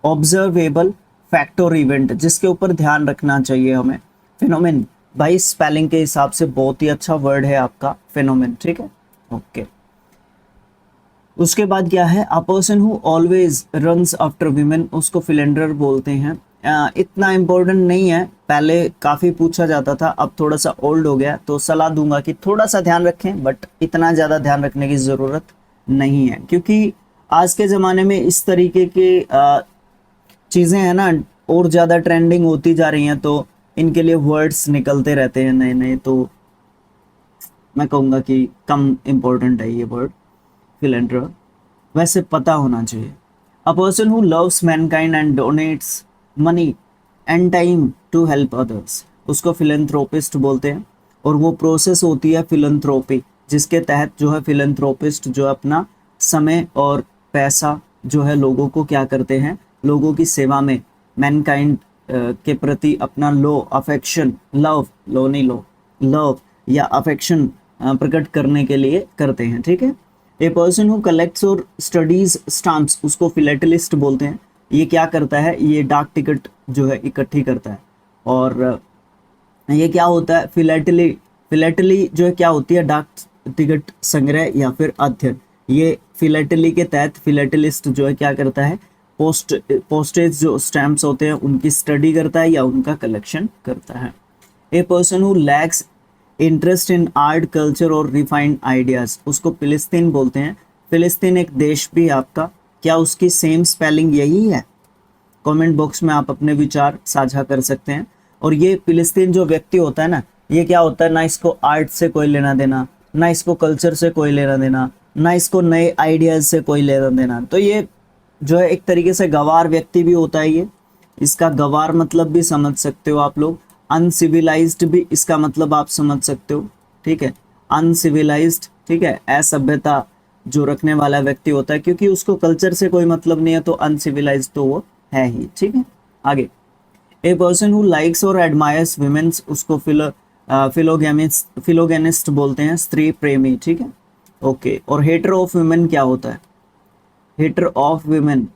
ऑब्जर्वेबल फैक्टर इवेंट, जिसके ऊपर ध्यान रखना चाहिए हमें। फिनोमेन, भाई स्पेलिंग के हिसाब से बहुत ही अच्छा वर्ड है आपका फिनोमेन, ठीक है। ओके। उसके बाद क्या है? अ person who always runs after women, उसको फिलेंडर बोलते हैं। इतना इम्पोर्टेंट नहीं है, पहले काफ़ी पूछा जाता था, अब थोड़ा सा ओल्ड हो गया, तो सलाह दूंगा कि थोड़ा सा ध्यान रखें, बट इतना ज़्यादा ध्यान रखने की ज़रूरत नहीं है, क्योंकि आज के ज़माने में इस तरीके के चीज़ें हैं ना, और ज़्यादा ट्रेंडिंग होती जा रही हैं, तो इनके लिए वर्ड्स निकलते रहते हैं नए नए, तो मैं कहूँगा कि कम इम्पोर्टेंट है ये वर्ड फिलेंडर, वैसे पता होना चाहिए। A person who loves mankind and donates money and time to help others, उसको फिलेंथ्रोपिस्ट बोलते हैं। और वो प्रोसेस होती है फिलेंथ्रोपी, जिसके तहत जो है फिलेंथ्रोपिस्ट जो अपना समय और पैसा जो है लोगों को क्या करते हैं, लोगों की सेवा में, मैनकाइंड के प्रति अपना अफेक्शन, लव या अफेक्शन प्रकट करने के लिए करते हैं, ठीक है। ए पर्सन हु कलेक्ट्स और स्टडीज स्टाम्प्स, उसको फिलेटलिस्ट बोलते हैं। ये क्या करता है? ये डाक टिकट जो है इकट्ठी करता है। और ये क्या होता है? फिलेटली जो है क्या होती है? डाक टिकट संग्रह या फिर अध्ययन। ये फिलेटली के तहत फिलेटलिस्ट जो है क्या करता है? पोस्टेज जो स्टैम्प्स होते हैं उनकी स्टडी करता है या उनका कलेक्शन करता है। ए person who lakhs interest in art, culture और रिफाइंड आइडियाज, उसको फिलिस्तीन बोलते हैं। फिलिस्तीन एक देश भी आपका, क्या उसकी सेम स्पेलिंग यही है? कमेंट बॉक्स में आप अपने विचार साझा कर सकते हैं। और ये फिलिस्तीन जो व्यक्ति होता है ना, ये क्या होता है? ना इसको आर्ट से कोई लेना देना, ना इसको कल्चर से कोई लेना देना, ना इसको नए आइडियाज से कोई लेना देना, तो ये जो है एक तरीके से गवार व्यक्ति भी होता है। ये इसका गवार मतलब भी समझ सकते हो आप लोग, अनसिविलाइज्ड भी इसका मतलब आप समझ सकते हो, ठीक है। अनसिविलाइज्ड, ठीक है, असभ्यता जो रखने वाला व्यक्ति होता है, क्योंकि उसको कल्चर से कोई मतलब नहीं है, तो अनसिविलाइज्ड तो वो है ही, ठीक है। आगे, ए पर्सन हु लाइक्स और एडमायर्स विमेन्स, उसको फिलोगेनिस्ट बोलते हैं, स्त्री प्रेमी, ठीक है। ओके। और हेटर ऑफ वुमेन क्या होता है? हेटर ऑफ वुमेन,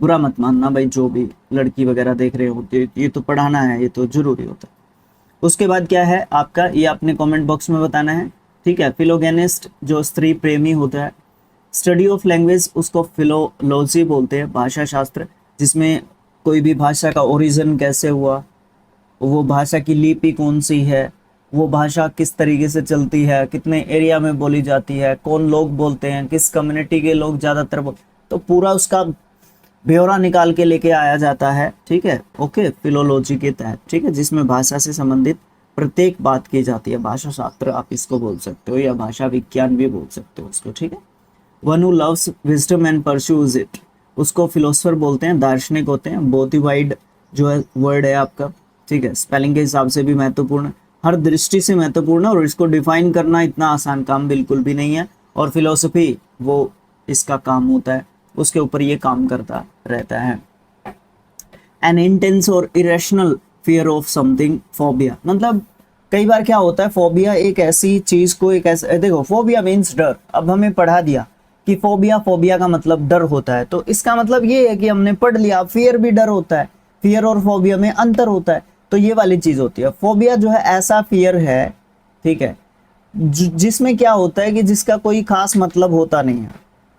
बुरा मत मानना भाई, जो भी लड़की वगैरह देख रहे होते, ये तो पढ़ाना है, ये तो जरूरी होता है। उसके बाद क्या है आपका? ये आपने कमेंट बॉक्स में बताना है, ठीक है। फिलोगेनिस्ट जो स्त्री प्रेमी होता है। स्टडी ऑफ लैंग्वेज, उसको फिलोलॉजी बोलते हैं, भाषा शास्त्र, जिसमें कोई भी भाषा का ओरिजिन कैसे हुआ, वो भाषा की लिपि कौन सी है, वो भाषा किस तरीके से चलती है, कितने एरिया में बोली जाती है, कौन लोग बोलते हैं, किस कम्युनिटी के लोग ज़्यादातर तो पूरा उसका ब्यौरा निकाल के लेके आया जाता है, ठीक है। ओके, फिलोलॉजी के तहत, ठीक है, जिसमें भाषा से संबंधित प्रत्येक बात की जाती है। भाषा शास्त्र आप इसको बोल सकते हो, या भाषा विज्ञान भी बोल सकते हो उसको, ठीक है। One who loves wisdom and pursues it, उसको फिलोसफर बोलते हैं, दार्शनिक होते हैं। बहुत ही वाइड जो है वर्ड है आपका, ठीक है, स्पेलिंग के हिसाब से भी महत्वपूर्ण, हर दृष्टि से महत्वपूर्ण है, और इसको डिफाइन करना इतना आसान काम बिल्कुल भी नहीं है। और फिलोसफी वो इसका काम होता है, उसके ऊपर ये काम करता रहता है। एन इंटेंस और irrational fear of something, phobia, मतलब कई बार क्या होता है, फोबिया एक ऐसी चीज को, एक ऐसा, देखो फोबिया मीन्स डर, अब हमें पढ़ा दिया कि फोबिया का मतलब डर होता है, तो इसका मतलब ये है कि हमने पढ़ लिया, फियर भी डर होता है, फियर और फोबिया में अंतर होता है, तो ये वाली चीज होती है। फोबिया जो है ऐसा फियर है, ठीक है, जिसमें क्या होता है कि जिसका कोई खास मतलब होता नहीं है,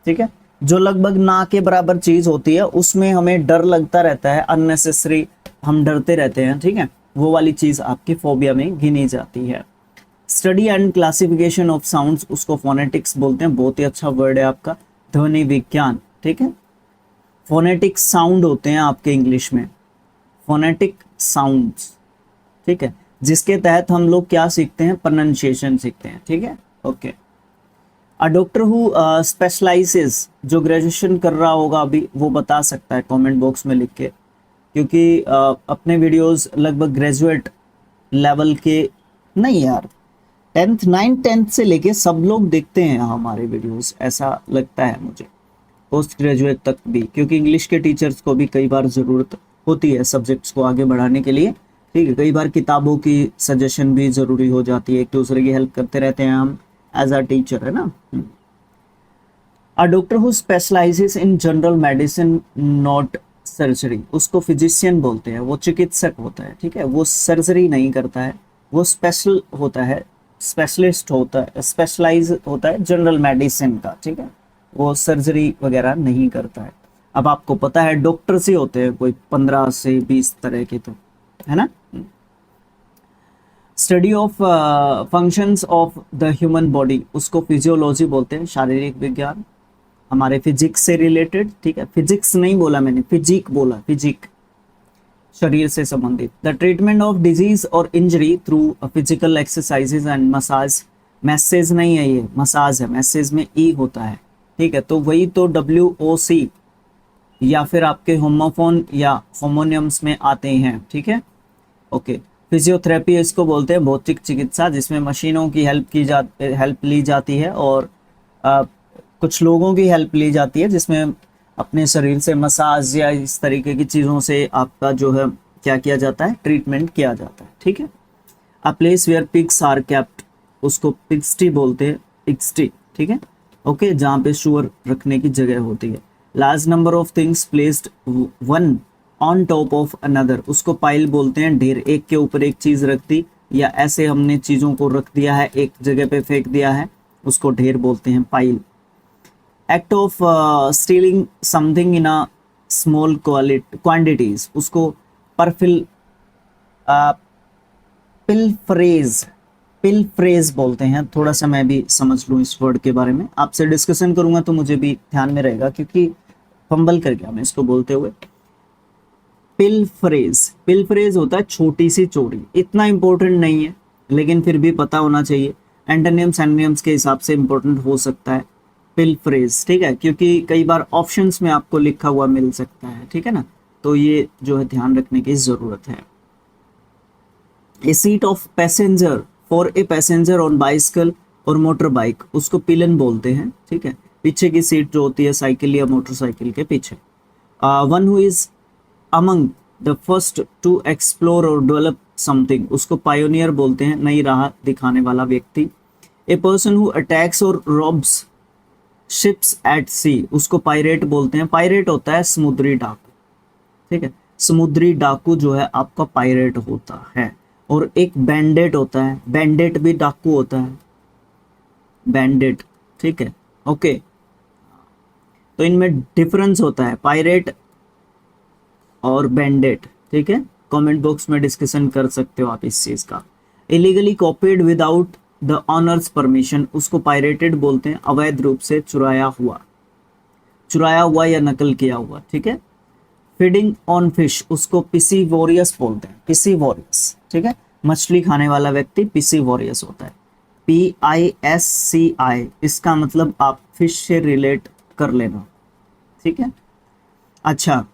ठीक है, जो लगभग ना के बराबर चीज होती है, उसमें हमें डर लगता रहता है, अननेसेसरी हम डरते रहते हैं, ठीक है, वो वाली चीज आपकी फोबिया में गिनी जाती है। Study and classification of sounds, उसको फोनेटिक्स बोलते हैं, बहुत ही अच्छा वर्ड है आपका। ध्वनि विज्ञान, ठीक है। फोनेटिक साउंड होते हैं आपके इंग्लिश में, फोनेटिक साउंड्स, ठीक है, जिसके तहत हम लोग क्या सीखते हैं, प्रोनाउंसिएशन सीखते हैं, ठीक है। Okay, a doctor who specialises, जो ग्रेजुएशन कर रहा होगा अभी वो बता सकता है कमेंट बॉक्स में लिख के, क्योंकि अपने वीडियोस लगभग ग्रेजुएट लेवल के नहीं यार, 10th 9th 10th से लेके सब लोग देखते हैं हमारे वीडियोस, ऐसा लगता है मुझे, पोस्ट ग्रेजुएट तक भी, क्योंकि इंग्लिश के टीचर्स को भी कई बार ज़रूरत होती है सब्जेक्ट्स को आगे बढ़ाने के लिए, ठीक है। कई बार किताबों की सजेशन भी ज़रूरी हो जाती है, एक दूसरे की हेल्प करते रहते हैं हम एज अ टीचर, है ना। A doctor who specialises in general medicine not surgery, उसको फिजिशियन बोलते हैं, वो चिकित्सक होता है, ठीक है, वो सर्जरी नहीं करता है, वो स्पेशल होता है, स्पेशलिस्ट होता है, स्पेशलाइज होता है जनरल मेडिसिन का, ठीक है, वो सर्जरी वगैरह नहीं करता है। अब आपको पता है डॉक्टर्स ही होते हैं कोई 15 से 20 तरह के, तो है ना। Study of functions of the human body, उसको फिजियोलॉजी बोलते हैं, शारीरिक विज्ञान, हमारे फिजिक्स से रिलेटेड, ठीक है, फिजिक्स नहीं बोला मैंने, फिजिक बोला, फिजिक, शरीर से संबंधित। द ट्रीटमेंट ऑफ डिजीज और injury through physical exercises and massage, message नहीं है ये, मसाज है, मैसेज में ई होता है, ठीक है, तो वही तो WOC या फिर आपके होमोफोन या होमोनियम्स में आते हैं, ठीक है। ओके, फिजियोथेरेपी इसको बोलते हैं, भौतिक चिकित्सा, जिसमें मशीनों की हेल्प ली जाती है, और कुछ लोगों की हेल्प ली जाती है, जिसमें अपने शरीर से मसाज या इस तरीके की चीज़ों से आपका जो है क्या किया जाता है, ट्रीटमेंट किया जाता है, ठीक है। A place where pigs are kept, उसको पिग्स्टी बोलते हैं, पिग्स्टी, ठीक है। ओके, जहाँ पे शुअर रखने की जगह होती है। Large number of things placed one on top of another, उसको पाइल बोलते हैं, ढेर, एक के ऊपर एक चीज़ रख दी, या ऐसे हमने चीज़ों को रख दिया है, एक जगह पे फेंक दिया है, उसको ढेर बोलते हैं, pile. Act of stealing something in a small quantities, उसको पिलफ्रेज, पिलफ्रेज बोलते हैं। थोड़ा सा मैं भी समझ लूँ इस वर्ड के बारे में, आपसे डिस्कशन करूंगा तो मुझे भी ध्यान में रहेगा, क्योंकि फंबल कर गया मैं इसको बोलते हुए। पिलफ्रेज, पिलफ्रेज होता है छोटी सी चोरी, इतना इंपॉर्टेंट नहीं है लेकिन फिर भी पता होना चाहिए, एंटोनियम्स एंटोनियम्स के हिसाब से इंपॉर्टेंट हो सकता है पिलफ्रेज, ठीक है, क्योंकि कई बार ऑप्शंस में आपको लिखा हुआ मिल सकता है, ठीक है ना, तो ये जो है ध्यान रखने की जरूरत है। A seat of passenger for a passenger on bicycle और मोटर बाइक, उसको पिलन बोलते हैं, ठीक है, पीछे की सीट जो होती है साइकिल या मोटरसाइकिल के पीछे। One who is among the first to explore or develop something, उसको पायोनियर बोलते हैं, नई राह दिखाने वाला व्यक्ति। ए पर्सन हु अटैक्स और रॉब्स शिप्स एट सी, उसको पायरेट बोलते हैं, पायरेट होता है समुद्री डाकू, ठीक है, समुद्री डाकू जो है आपका पायरेट होता है। और एक बैंडेट होता है, बैंडेट भी डाकू होता है, बैंडेट, ठीक है। ओके, तो इनमें डिफरेंस होता है पायरेट और बैंडेट, ठीक है, कमेंट बॉक्स में डिस्कशन कर सकते हो आप इस चीज का। Illegally copied without the honours permission, उसको पायरेटेड बोलते हैं, अवैध रूप से चुराया हुआ या नकल किया हुआ, ठीक है। फीडिंग ऑन फिश, उसको पिसीवोरियस बोलते हैं, पिसीवोरियस, ठीक है, मछली खाने वाला व्यक्ति पिसीवोरियस होता है, PISCI, इसका मतलब आप फिश से रिलेट कर लेना, ठीक है। अच्छा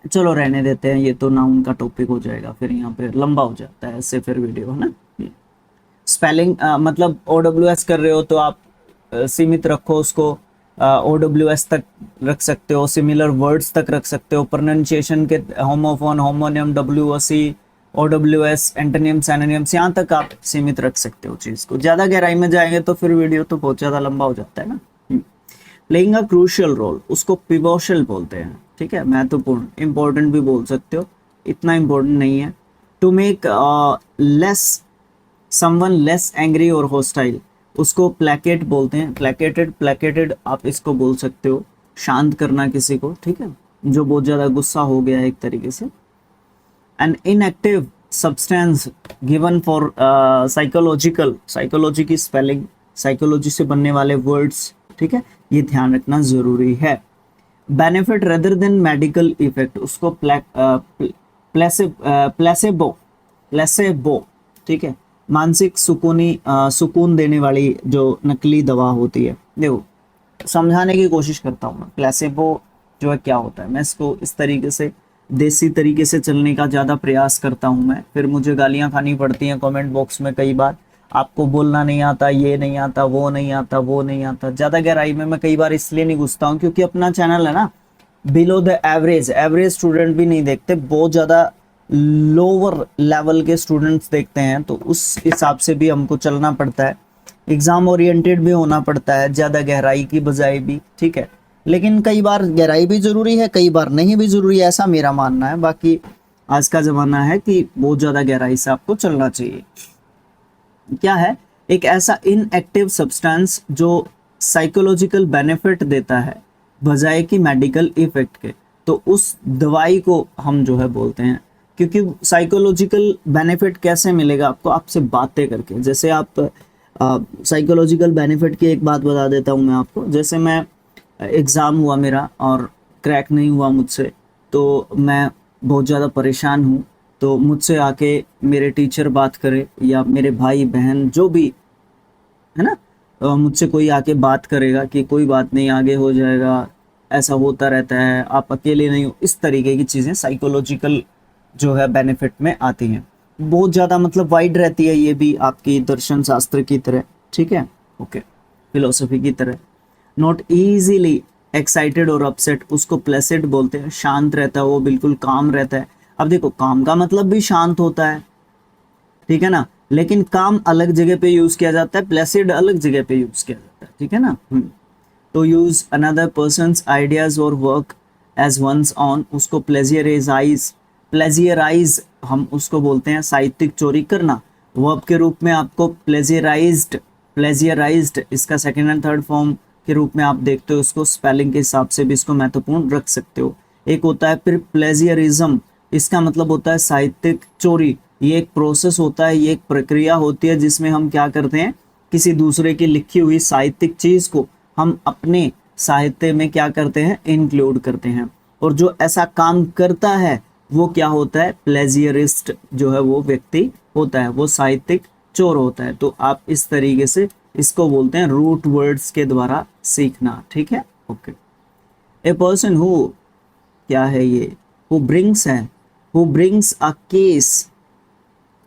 चलो रहने देते हैं, ये तो नाउन का टॉपिक हो जाएगा, फिर यहाँ पे लंबा हो जाता है ऐसे फिर वीडियो, है ना। स्पेलिंग मतलब OWS कर रहे हो तो आप सीमित रखो उसको, OWS तक रख सकते हो, सिमिलर वर्ड्स तक रख सकते हो, प्रोनाउंसिएशन के होमोफोन, होमोनियम, WOC, OWS, एंटोनियम्स एनोनियम्स, यहाँ तक आप सीमित रख सकते हो चीज़ को। ज़्यादा गहराई में जाएंगे तो फिर वीडियो तो बहुत ज़्यादा लंबा हो जाता है ना। प्लेइंग अ क्रूशियल रोल, उसको पिवोशल बोलते हैं, ठीक है, महत्वपूर्ण, इंपॉर्टेंट भी बोल सकते हो, इतना इंपॉर्टेंट नहीं है। To make less someone less angry or hostile, उसको प्लेकेट बोलते हैं, प्लेकेटेड आप इसको बोल सकते हो, शांत करना किसी को, ठीक है, जो बहुत ज़्यादा गुस्सा हो गया है एक तरीके से। An inactive substance given for psychological, psychology की स्पेलिंग, साइकोलॉजी से बनने वाले वर्ड्स, ठीक है, ये ध्यान रखना जरूरी है। Benefit rather than medical effect, उसको प्लेसेबो, प्लेसेबो, ठीक है, मानसिक सुकून देने वाली जो नकली दवा होती है। देखो समझाने की कोशिश करता हूँ मैं, प्लेसेबो जो है क्या होता है, मैं इसको इस तरीके से देसी तरीके से चलने का ज़्यादा प्रयास करता हूँ मैं, फिर मुझे गालियाँ खानी पड़ती हैं कमेंट बॉक्स में कई बार, आपको बोलना नहीं आता, ये नहीं आता, वो नहीं आता, वो नहीं आता। ज़्यादा गहराई में मैं कई बार इसलिए नहीं घुसता हूँ क्योंकि अपना चैनल है ना below the average, average student भी नहीं देखते, बहुत ज़्यादा लोअर लेवल के स्टूडेंट्स देखते हैं, तो उस हिसाब से भी हमको चलना पड़ता है, एग्जाम ओरिएंटेड भी होना पड़ता है, ज़्यादा गहराई की बजाय भी, ठीक है। लेकिन कई बार गहराई भी जरूरी है, कई बार नहीं भी जरूरी है, ऐसा मेरा मानना है। बाकी आज का जमाना है कि बहुत ज़्यादा गहराई से आपको चलना चाहिए। क्या है, एक ऐसा इनएक्टिव सब्सटेंस जो साइकोलॉजिकल बेनिफिट देता है बजाय कि मेडिकल इफेक्ट के, तो उस दवाई को हम जो है बोलते हैं, क्योंकि साइकोलॉजिकल बेनिफिट कैसे मिलेगा आपको, आपसे बातें करके। जैसे आप साइकोलॉजिकल बेनिफिट की एक बात बता देता हूँ मैं आपको, जैसे मैं एग्ज़ाम हुआ मेरा और क्रैक नहीं हुआ मुझसे, तो मैं बहुत ज़्यादा परेशान हूँ, तो मुझसे आके मेरे टीचर बात करे या मेरे भाई बहन जो भी है ना, मुझसे कोई आके बात करेगा कि कोई बात नहीं, आगे हो जाएगा, ऐसा होता रहता है, आप अकेले नहीं हो, इस तरीके की चीज़ें साइकोलॉजिकल जो है बेनिफिट में आती हैं। बहुत ज़्यादा मतलब वाइड रहती है ये भी, आपकी दर्शन शास्त्र की तरह, ठीक है, ओके, फिलोसफी की तरह। नॉट ईजीली एक्साइटेड और अपसेट, उसको प्लेसिड बोलते हैं, शांत रहता है वो, बिल्कुल काम रहता है। अब देखो काम का मतलब भी शांत होता है, ठीक है ना, लेकिन काम अलग जगह पे यूज किया जाता है, प्लेसिड अलग जगह पे यूज किया जाता है, ठीक है ना। तो यूज अनदर पर्सन्स आइडियाज और वर्क एज वंस ऑन, उसको प्लेजियराइज, प्लेजियराइज हम उसको बोलते हैं, साहित्यिक चोरी करना, वर्ब के रूप में आपको प्लेजियराइज्ड, प्लेजियराइज्ड इसका सेकंड एंड थर्ड फॉर्म के रूप में आप देखते हो, उसको स्पेलिंग के हिसाब से भी इसको महत्वपूर्ण रख सकते हो। एक होता है फिर प्लेजियरिज्म, इसका मतलब होता है साहित्यिक चोरी, ये एक प्रोसेस होता है, ये एक प्रक्रिया होती है जिसमें हम क्या करते हैं, किसी दूसरे की लिखी हुई साहित्यिक चीज को हम अपने साहित्य में क्या करते हैं, इंक्लूड करते हैं, और जो ऐसा काम करता है वो क्या होता है, प्लेजियरिस्ट जो है वो व्यक्ति होता है, वो साहित्यिक चोर होता है। तो आप इस तरीके से इसको बोलते हैं रूट वर्ड्स के द्वारा सीखना, ठीक है, ओके। ए पर्सन हु, क्या है ये, हु ब्रिंग्स है, who brings a case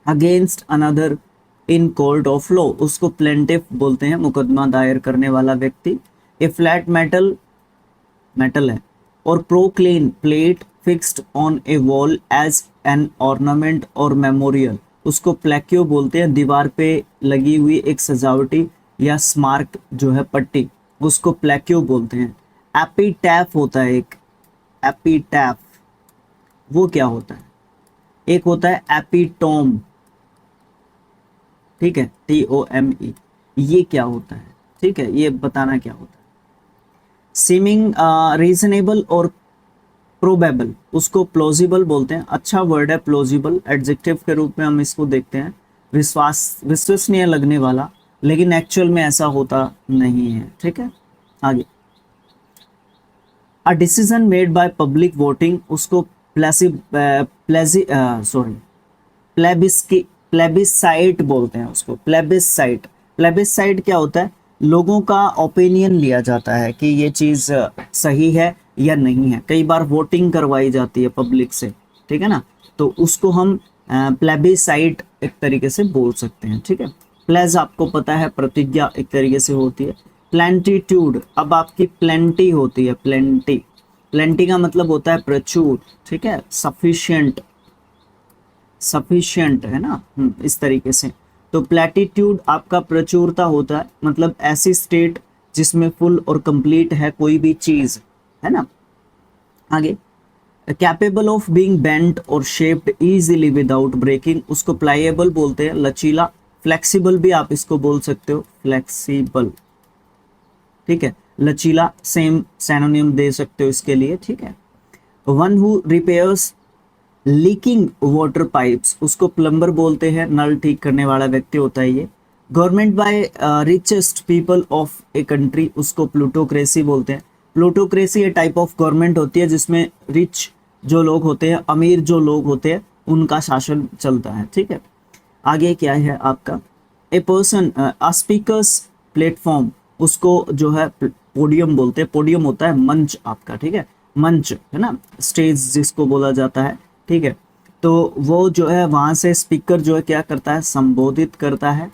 against another in court of law, उसको प्लेंटिफ बोलते हैं, मुकदमा दायर करने वाला व्यक्ति। ए फ्लैट मेटल, मेटल है, और porcelain, plate fixed on a wall as an ornament और मेमोरियल, उसको प्लेक्यो बोलते हैं, दीवार पे लगी हुई एक सजावटी या स्मारक जो है पट्टी, उसको प्लेक्यो बोलते हैं। एपीटैफ होता है एक, एपीटैफ वो क्या होता है, एक होता है एपिटोम, ठीक है, TOME, ये क्या होता है, ठीक है, ये बताना क्या होता है। सीमिंग, रीजनेबल और प्रोबेबल, उसको प्लॉजिबल बोलते हैं, अच्छा वर्ड है प्लॉजिबल, एडजेक्टिव के रूप में हम इसको देखते हैं, विश्वसनीय लगने वाला, लेकिन एक्चुअल में ऐसा होता नहीं है, ठीक है। आगे, a decision made by public voting, उसको प्लेबिसाइट बोलते हैं, उसको प्लेबिसाइट। प्लेबिसाइट क्या होता है, लोगों का ओपिनियन लिया जाता है कि ये चीज सही है या नहीं है, कई बार वोटिंग करवाई जाती है पब्लिक से, ठीक है ना, तो उसको हम प्लेबिसाइट एक तरीके से बोल सकते हैं, ठीक है। प्लेज आपको पता है प्रतिज्ञा एक तरीके से होती है। प्लेंटीट्यूड, अब आपकी प्लेंटी होती है, प्लेंटी, प्लेंटी का मतलब होता है प्रचुर, ठीक है, सफिशिएंट, सफिशिएंट है ना, इस तरीके से। तो प्लेटिट्यूड आपका प्रचुरता होता है, मतलब ऐसी स्टेट जिसमें फुल और कंप्लीट है कोई भी चीज, है ना। आगे, कैपेबल ऑफ बीइंग बेंट और शेप्ड इजीली विदाउट ब्रेकिंग, उसको प्लायेबल बोलते हैं, लचीला। फ्लेक्सिबल भी आप इसको बोल सकते हो, फ्लेक्सिबल, ठीक है, लचीला सेम सिनोनिम दे सकते हो इसके लिए, ठीक है। One who repairs leaking water pipes, उसको प्लम्बर बोलते हैं, नल ठीक करने वाला व्यक्ति होता है ये। Government by richest people of a country, उसको प्लूटोक्रेसी बोलते हैं। Plutocracy A type of government होती है जिसमें रिच जो लोग होते हैं, अमीर जो लोग होते हैं, उनका शासन चलता है, ठीक है। आगे क्या है आपका, a person a speakers platform, उसको जो है पोडियम बोलते हैं। पोडियम होता है मंच आपका, ठीक है, मंच है ना, स्टेज जिसको बोला जाता है, ठीक है। तो वो जो है वहां से स्पीकर जो है क्या करता है, संबोधित करता है।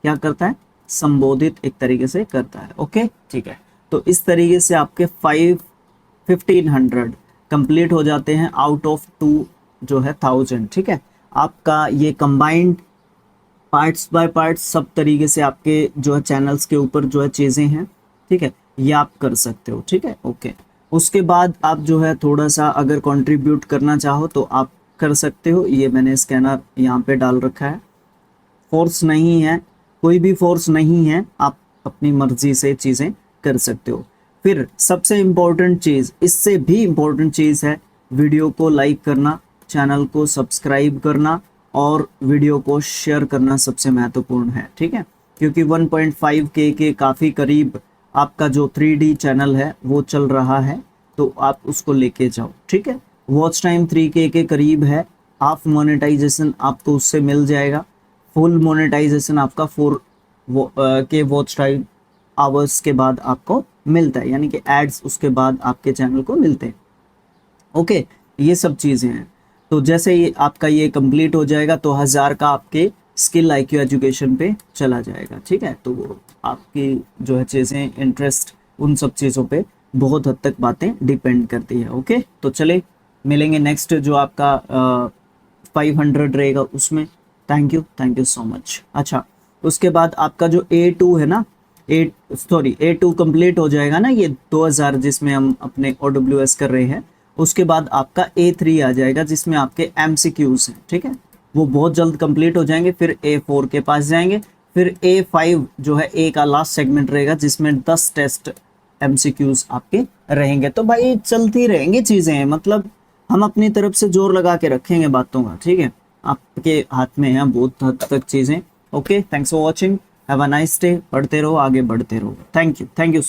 क्या करता है, संबोधित एक तरीके से करता है। ओके, ठीक है। तो इस तरीके से आपके 1500 कंप्लीट हो जाते हैं आउट ऑफ 2 जो है 1000, ठीक है। आपका ये कंबाइंड पार्ट्स बाय पार्ट्स सब तरीके से आपके जो है चैनल्स के ऊपर जो है चीज़ें हैं, ठीक है, ये आप कर सकते हो, ठीक है। ओके, उसके बाद आप जो है थोड़ा सा अगर कंट्रीब्यूट करना चाहो तो आप कर सकते हो। ये मैंने स्कैनर यहाँ पे डाल रखा है, फोर्स नहीं है, कोई भी फोर्स नहीं है, आप अपनी मर्जी से चीज़ें कर सकते हो। फिर सबसे इम्पोर्टेंट चीज़, इससे भी इम्पोर्टेंट चीज़ है वीडियो को लाइक करना, चैनल को सब्सक्राइब करना और वीडियो को शेयर करना सबसे महत्वपूर्ण है, ठीक है। क्योंकि 1.5K के काफ़ी करीब आपका जो 3D चैनल है वो चल रहा है, तो आप उसको लेके जाओ, ठीक है। वॉच टाइम 3K के करीब है, हाफ मोनेटाइजेशन आपको उससे मिल जाएगा, फुल मोनेटाइजेशन आपका 4K वॉच टाइम आवर्स के बाद आपको मिलता है, यानी कि एड्स उसके बाद आपके चैनल को मिलते हैं। ओके, ये सब चीज़ें हैं। तो जैसे ही आपका ये कंप्लीट हो जाएगा तो 1000 का आपके स्किल IQ एजुकेशन पे चला जाएगा, ठीक है। तो वो आपकी जो है चीज़ें, इंटरेस्ट, उन सब चीज़ों पे बहुत हद तक बातें डिपेंड करती है। ओके, तो चले मिलेंगे नेक्स्ट जो आपका 500 रहेगा उसमें। Thank you so much. अच्छा, उसके बाद आपका जो A2 है ना, A2 कंप्लीट हो जाएगा ना, ये 2000 जिसमें हम अपने OWS कर रहे हैं, उसके बाद आपका A3 आ जाएगा जिसमें आपके MCQs हैं, ठीक है। वो बहुत जल्द कंप्लीट हो जाएंगे, फिर A4 के पास जाएंगे, फिर A5 जो है A का लास्ट सेगमेंट रहेगा जिसमें 10 टेस्ट MCQs आपके रहेंगे। तो भाई चलती रहेंगी चीज़ें, मतलब हम अपनी तरफ से जोर लगा के रखेंगे बातों का, ठीक है। आपके हाथ में है बहुत हद तक चीज़ें। Okay, thanks for watching, have a nice day. पढ़ते रहो, आगे बढ़ते रहो। Thank you so